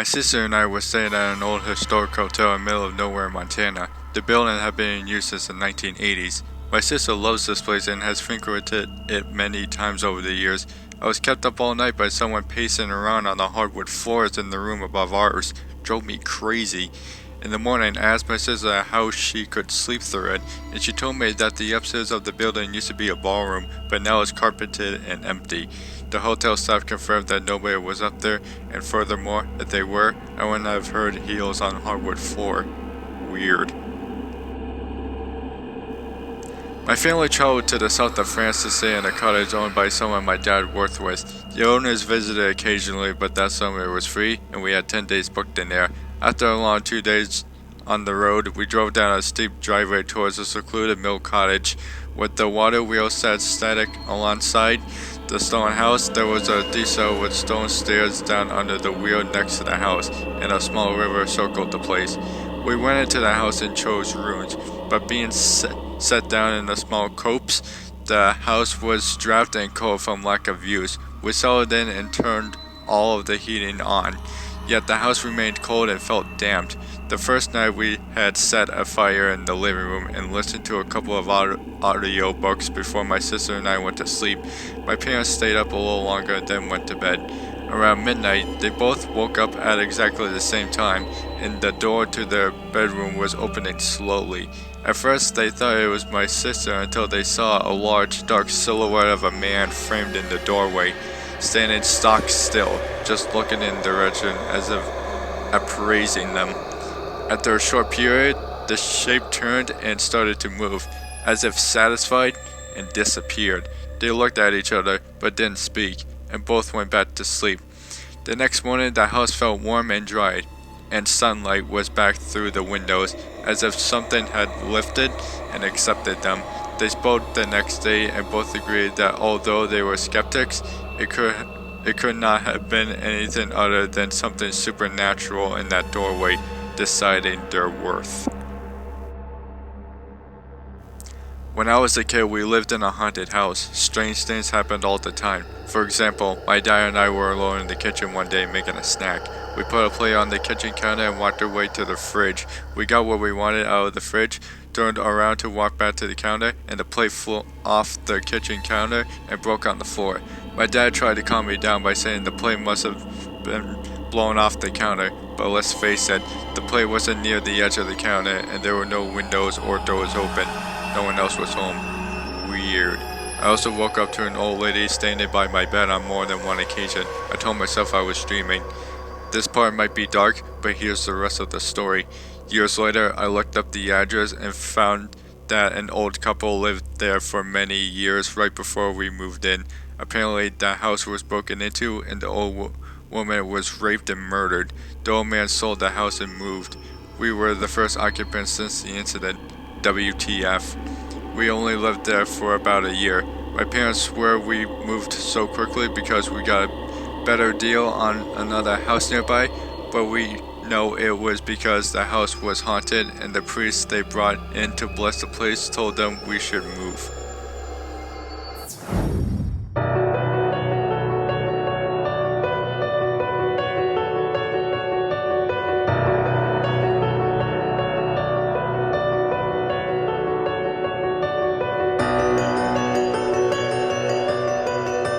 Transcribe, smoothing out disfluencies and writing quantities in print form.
My sister and I were staying at an old historic hotel in the middle of nowhere, Montana. The building had been in use since the 1980s. My sister loves this place and has frequented it many times over the years. I was kept up all night by someone pacing around on the hardwood floors in the room above ours. Drove me crazy. In the morning, I asked my sister how she could sleep through it, and she told me that the upstairs of the building used to be a ballroom, but now is carpeted and empty. The hotel staff confirmed that nobody was up there, and furthermore, if they were, I wouldn't have heard heels on hardwood floor. Weird. My family traveled to the south of France to stay in a cottage owned by someone my dad worked with. The owners visited occasionally, but that summer it was free, and we had 10 days booked in there. After a long 2 days on the road, we drove down a steep driveway towards a secluded mill cottage. With the water wheel set static alongside the stone house, there was a descent with stone stairs down under the wheel next to the house, and a small river circled the place. We went into the house and chose rooms, but being set down in a small copse, the house was drafty and cold from lack of use. We settled in and turned all of the heating on. Yet the house remained cold and felt damped. The first night we had set a fire in the living room and listened to a couple of audio books before my sister and I went to sleep. My parents stayed up a little longer and then went to bed. Around midnight, they both woke up at exactly the same time, and the door to their bedroom was opening slowly. At first, they thought it was my sister until they saw a large, dark silhouette of a man framed in the doorway, standing stock still, just looking in the direction as if appraising them. After a short period, the shape turned and started to move, as if satisfied, and disappeared. They looked at each other, but didn't speak, and both went back to sleep. The next morning, the house felt warm and dry, and sunlight was back through the windows, as if something had lifted and accepted them. They spoke the next day and both agreed that although they were skeptics, it could not have been anything other than something supernatural in that doorway deciding their worth. When I was a kid, we lived in a haunted house. Strange things happened all the time. For example, my dad and I were alone in the kitchen one day making a snack. We put a plate on the kitchen counter and walked our way to the fridge. We got what we wanted out of the fridge, turned around to walk back to the counter, and the plate flew off the kitchen counter and broke on the floor. My dad tried to calm me down by saying the plate must have been blown off the counter, but let's face it, the plate wasn't near the edge of the counter and there were no windows or doors open. No one else was home. Weird. I also woke up to an old lady standing by my bed on more than one occasion. I told myself I was dreaming. This part might be dark, but here's the rest of the story. Years later, I looked up the address and found that an old couple lived there for many years right before we moved in. Apparently, the house was broken into and the old woman was raped and murdered. The old man sold the house and moved. We were the first occupants since the incident. WTF. We only lived there for about a year. My parents swear we moved so quickly because we got a better deal on another house nearby, but we know it was because the house was haunted and the priest they brought in to bless the place told them we should move.